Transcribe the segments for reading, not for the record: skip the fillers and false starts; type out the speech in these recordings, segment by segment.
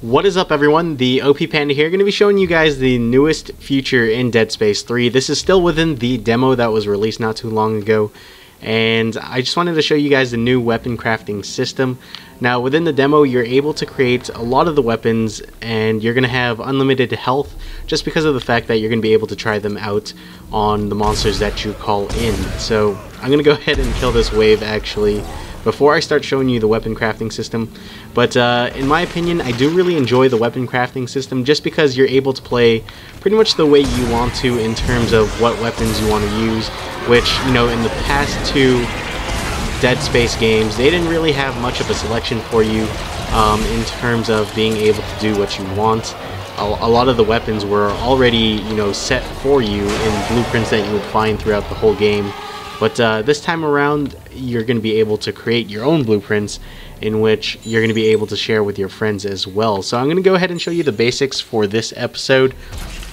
What is up, everyone? The OP Panda here, going to be showing you guys the newest feature in Dead Space 3. This is still within the demo that was released not too long ago, and I just wanted to show you guys the new weapon crafting system. Now, within the demo, you're able to create a lot of the weapons, and you're going to have unlimited health just because of the fact that you're going to be able to try them out on the monsters that you call in. So, I'm going to go ahead and kill this wave, actually, before I start showing you the weapon crafting system. But in my opinion, I do really enjoy the weapon crafting system just because you're able to play pretty much the way you want to in terms of what weapons you want to use, which, you know, in the past two Dead Space games, they didn't really have much of a selection for you in terms of being able to do what you want. A lot of the weapons were already, you know, set for you in blueprints that you would find throughout the whole game. But this time around, you're going to be able to create your own blueprints in which you're going to be able to share with your friends as well. So I'm going to go ahead and show you the basics for this episode.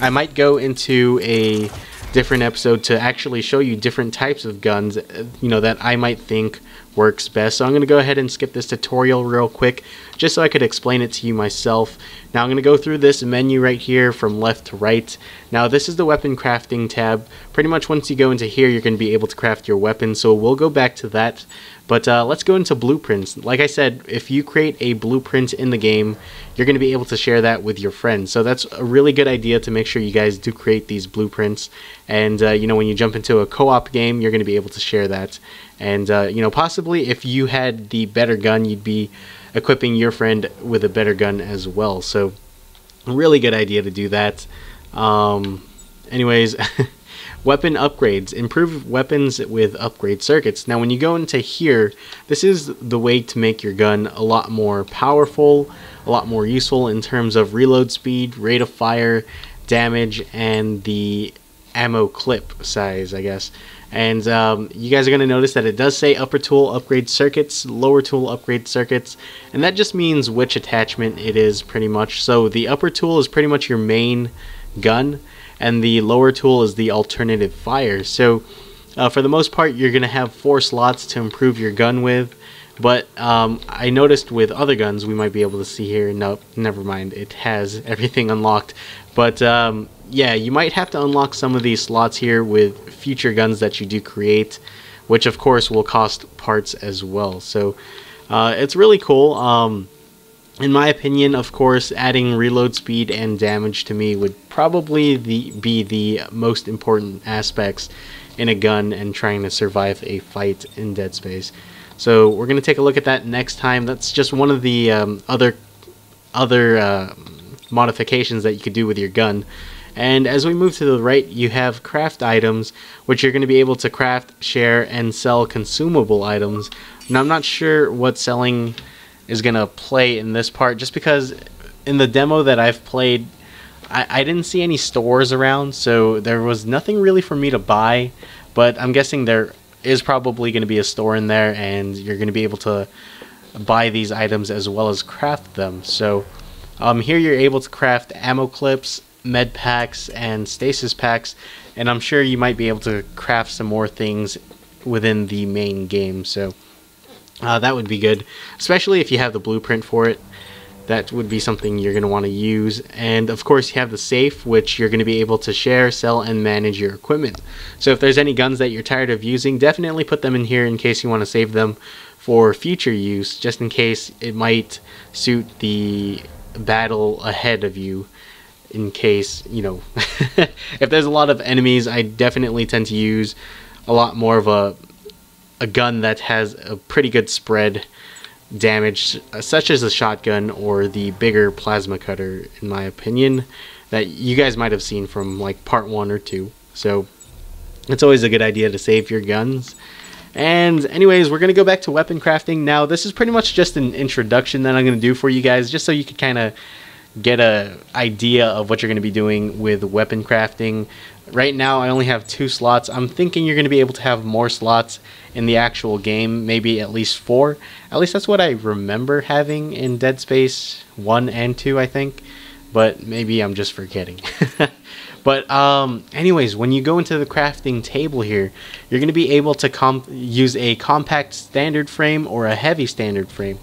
I might go into a different episode to actually show you different types of guns, you know, that I might think works best. So I'm going to go ahead and skip this tutorial real quick just so I could explain it to you myself. Now I'm going to go through this menu right here from left to right. Now this is the weapon crafting tab. Pretty much once you go into here, you're going to be able to craft your weapon, so we'll go back to that. But let's go into blueprints. Like I said, if you create a blueprint in the game, you're going to be able to share that with your friends. So that's a really good idea to make sure you guys do create these blueprints. And, you know, when you jump into a co-op game, you're going to be able to share that. And, you know, possibly if you had the better gun, you'd be equipping your friend with a better gun as well. So, a really good idea to do that. Anyways, weapon upgrades. Improve weapons with upgrade circuits. Now, when you go into here, this is the way to make your gun a lot more powerful, a lot more useful in terms of reload speed, rate of fire, damage, and the ammo clip size, I guess. And you guys are going to notice that it does say upper tool upgrade circuits, lower tool upgrade circuits, and that just means which attachment it is pretty much. So the upper tool is pretty much your main gun, and the lower tool is the alternative fire. So for the most part, you're going to have 4 slots to improve your gun with, but I noticed with other guns, we might be able to see here, nope, never mind, it has everything unlocked. But yeah, you might have to unlock some of these slots here with future guns that you do create, which of course will cost parts as well. So it's really cool. In my opinion, of course, adding reload speed and damage to me would probably be the most important aspects in a gun and trying to survive a fight in Dead Space. So we're going to take a look at that next time. That's just one of the other modifications that you could do with your gun. And as we move to the right, you have craft items, which you're going to be able to craft, share, and sell consumable items. Now, I'm not sure what selling is going to play in this part, just because in the demo that I've played, I didn't see any stores around, so there was nothing really for me to buy. But I'm guessing there is probably going to be a store in there, and you're going to be able to buy these items as well as craft them. So here you're able to craft ammo clips, med packs, and stasis packs, and I'm sure you might be able to craft some more things within the main game. So that would be good, especially if you have the blueprint for it. That would be something you're going to want to use. And of course, you have the safe, which you're going to be able to share, sell, and manage your equipment. So if there's any guns that you're tired of using, definitely put them in here in case you want to save them for future use, just in case it might suit the battle ahead of you. In case, you know, if there's a lot of enemies, I definitely tend to use a lot more of a gun that has a pretty good spread damage, such as a shotgun or the bigger plasma cutter, in my opinion, that you guys might have seen from like part 1 or 2. So it's always a good idea to save your guns. And anyways, we're going to go back to weapon crafting. Now, this is pretty much just an introduction that I'm going to do for you guys, just so you can kind of get a idea of what you're going to be doing with weapon crafting. Right now I only have 2 slots. I'm thinking you're going to be able to have more slots in the actual game, maybe at least 4. At least that's what I remember having in Dead Space 1 and 2, I think, but maybe I'm just forgetting. But anyways, when you go into the crafting table here, you're going to be able to use a compact standard frame or a heavy standard frame.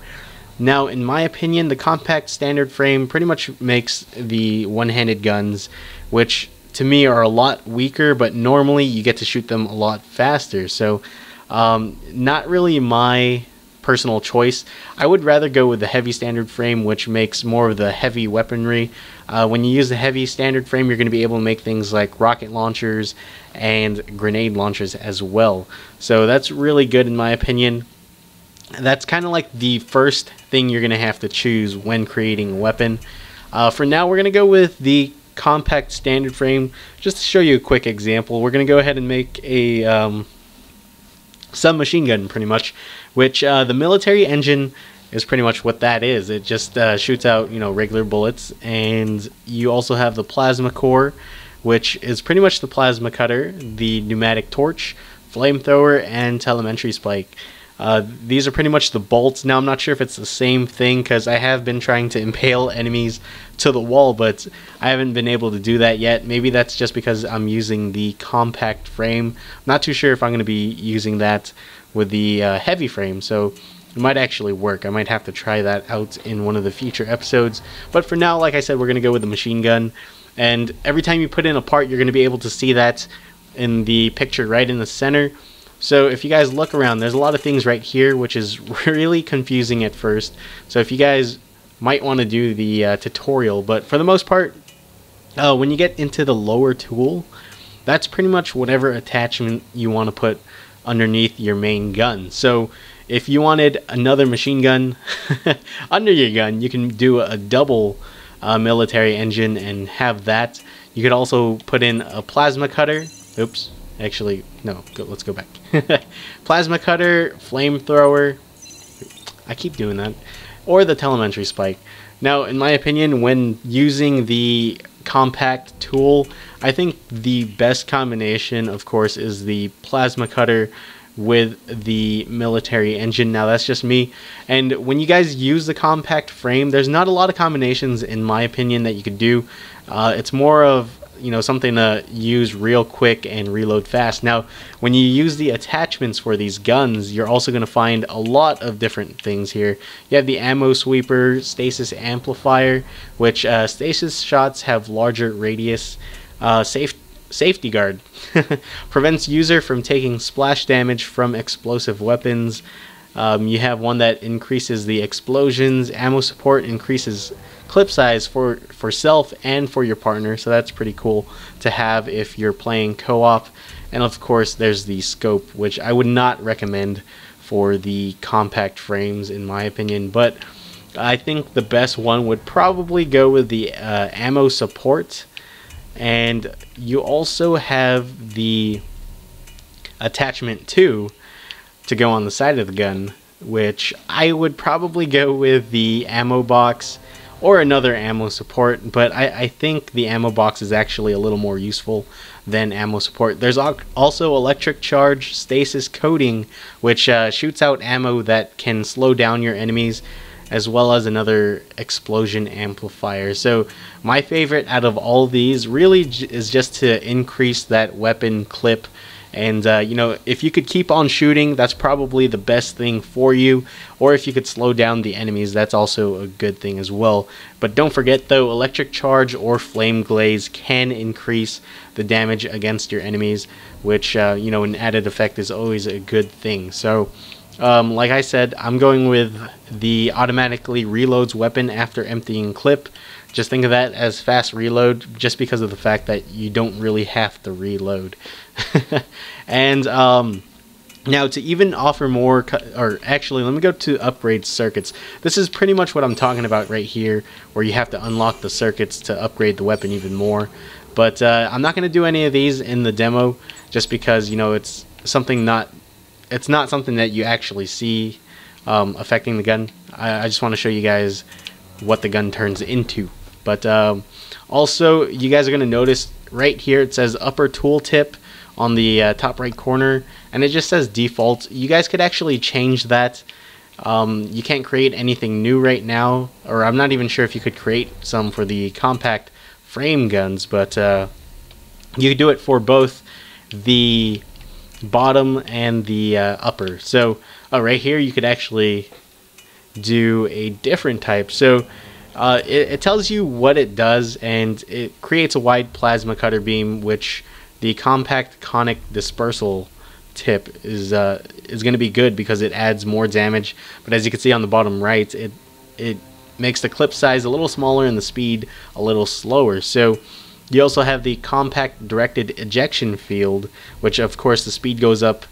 Now, in my opinion, the compact standard frame pretty much makes the one-handed guns, which to me are a lot weaker, but normally you get to shoot them a lot faster. So not really my personal choice. I would rather go with the heavy standard frame, which makes more of the heavy weaponry. When you use the heavy standard frame, you're going to be able to make things like rocket launchers and grenade launchers as well. So that's really good in my opinion. That's kind of like the first thing you're going to have to choose when creating a weapon. For now, we're going to go with the compact standard frame. Just to show you a quick example, we're going to go ahead and make a submachine gun, pretty much, which the military engine is pretty much what that is. It just shoots out, regular bullets, and you also have the plasma core, which is pretty much the plasma cutter, the pneumatic torch, flamethrower, and telemetry spike. These are pretty much the bolts. Now, I'm not sure if it's the same thing, because I have been trying to impale enemies to the wall, but I haven't been able to do that yet. Maybe that's just because I'm using the compact frame. I'm not too sure if I'm going to be using that with the heavy frame, so it might actually work. I might have to try that out in one of the future episodes. But for now, like I said, we're going to go with the machine gun. And every time you put in a part, you're going to be able to see that in the picture right in the center. So if you guys look around, there's a lot of things right here, which is really confusing at first. So if you guys might want to do the tutorial, but for the most part, when you get into the lower tool, that's pretty much whatever attachment you want to put underneath your main gun. So if you wanted another machine gun under your gun, you can do a double military engine and have that. You could also put in a plasma cutter. Oops. Actually, no, let's go back. Plasma cutter, flamethrower, I keep doing that, or the telemetry spike. Now, in my opinion, when using the compact tool, I think the best combination, of course, is the plasma cutter with the military engine. Now, that's just me. And when you guys use the compact frame, there's not a lot of combinations, in my opinion, that you could do. It's more of something to use real quick and reload fast. Now, when you use the attachments for these guns, you're also going to find a lot of different things here. You have the ammo sweeper, stasis amplifier, which stasis shots have larger radius. Safety guard prevents user from taking splash damage from explosive weapons. You have one that increases the explosions. Ammo support increases clip size for self and for your partner, so that's pretty cool to have if you're playing co-op. And of course, there's the scope, which I would not recommend for the compact frames, in my opinion, but I think the best one would probably go with the ammo support. And you also have the attachment 2 to go on the side of the gun, which I would probably go with the ammo box or another ammo support, but I think the ammo box is actually a little more useful than ammo support. There's also electric charge stasis coating, which shoots out ammo that can slow down your enemies, as well as another explosion amplifier. So my favorite out of all these really is just to increase that weapon clip. And if you could keep on shooting, that's probably the best thing for you. Or if you could slow down the enemies, that's also a good thing as well. But don't forget though, electric charge or flame glaze can increase the damage against your enemies, which an added effect is always a good thing. So like I said, I'm going with the automatically reloads weapon after emptying clip. Just think of that as fast reload, just because of the fact that you don't really have to reload. And now to even offer more, or actually let me go to upgrade circuits. This is pretty much what I'm talking about right here, where you have to unlock the circuits to upgrade the weapon even more. But I'm not going to do any of these in the demo, just because it's something it's not something that you actually see affecting the gun. I just want to show you guys what the gun turns into. But also, you guys are going to notice right here it says upper tooltip on the top right corner, and it just says default. You guys could actually change that. You can't create anything new right now, or I'm not even sure if you could create some for the compact frame guns, but you could do it for both the bottom and the upper. So right here you could actually do a different type. So it tells you what it does, and it creates a wide plasma cutter beam, which the compact conic dispersal tip is going to be good because it adds more damage. But as you can see on the bottom right, it makes the clip size a little smaller and the speed a little slower. So you also have the compact directed ejection field, which of course the speed goes up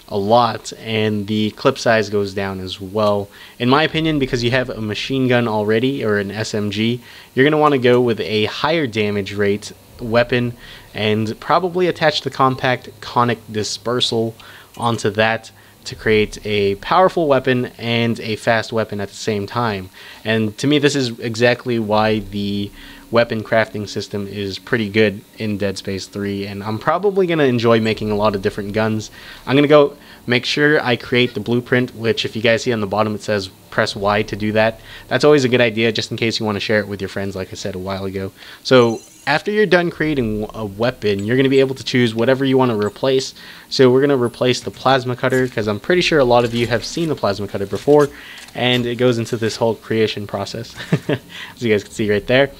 a lot and the clip size goes down as well. In my opinion, because you have a machine gun already or an SMG, you're going to want to go with a higher damage rate weapon and probably attach the compact conic dispersal onto that to create a powerful weapon and a fast weapon at the same time. And to me, this is exactly why the weapon crafting system is pretty good in Dead Space 3, and I'm probably going to enjoy making a lot of different guns. I'm going to go make sure I create the blueprint, which if you guys see on the bottom it says press Y to do that. That's always a good idea just in case you want to share it with your friends, like I said a while ago. So after you're done creating a weapon, you're going to be able to choose whatever you want to replace. So we're going to replace the plasma cutter, because I'm pretty sure a lot of you have seen the plasma cutter before, and it goes into this whole creation process, as you guys can see right there.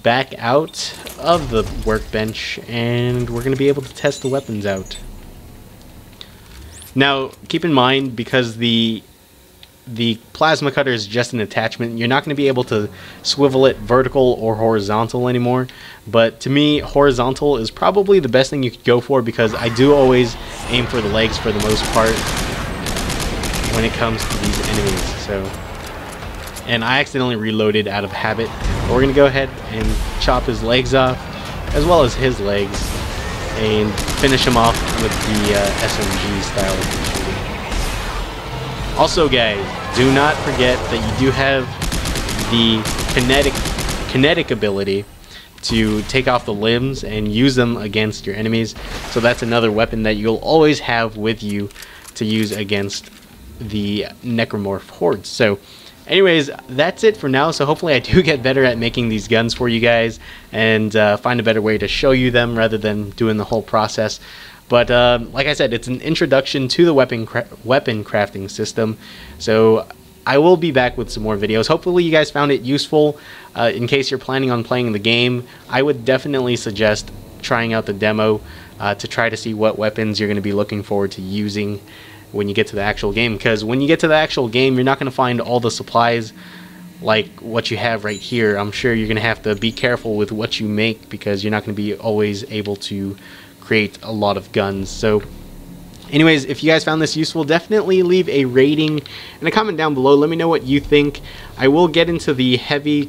Back out of the workbench, and we're going to be able to test the weapons out. Now, keep in mind, because the plasma cutter is just an attachment, you're not going to be able to swivel it vertical or horizontal anymore. But to me, horizontal is probably the best thing you could go for, because I do always aim for the legs for the most part when it comes to these enemies. So, and I accidentally reloaded out of habit. But we're going to go ahead and chop his legs off, as well as his legs, and finish him off with the SMG style of shooting. Also, guys, do not forget that you do have the kinetic ability to take off the limbs and use them against your enemies. So that's another weapon that you'll always have with you to use against the necromorph hordes. So anyways, that's it for now. So hopefully I do get better at making these guns for you guys and find a better way to show you them rather than doing the whole process. But like I said, it's an introduction to the weapon crafting system. So I will be back with some more videos. Hopefully you guys found it useful. In case you're planning on playing the game, I would definitely suggest trying out the demo to try to see what weapons you're going to be looking forward to using when you get to the actual game, because when you get to the actual game, you're not going to find all the supplies like what you have right here. I'm sure you're going to have to be careful with what you make, because you're not going to be always able to create a lot of guns. So anyways, if you guys found this useful, definitely leave a rating and a comment down below. Let me know what you think. I will get into the heavy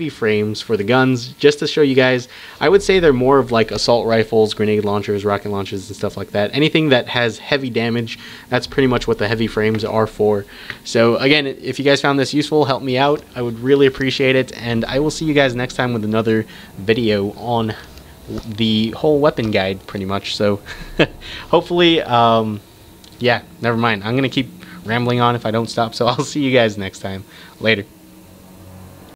frames for the guns just to show you guys. I would say they're more of like assault rifles, grenade launchers, rocket launchers, and stuff like that. Anything that has heavy damage, that's pretty much what the heavy frames are for. So again, if you guys found this useful, help me out. I would really appreciate it, and I will see you guys next time with another video on the whole weapon guide, pretty much. So hopefully yeah, never mind, I'm gonna keep rambling on if I don't stop, so I'll see you guys next time. Later.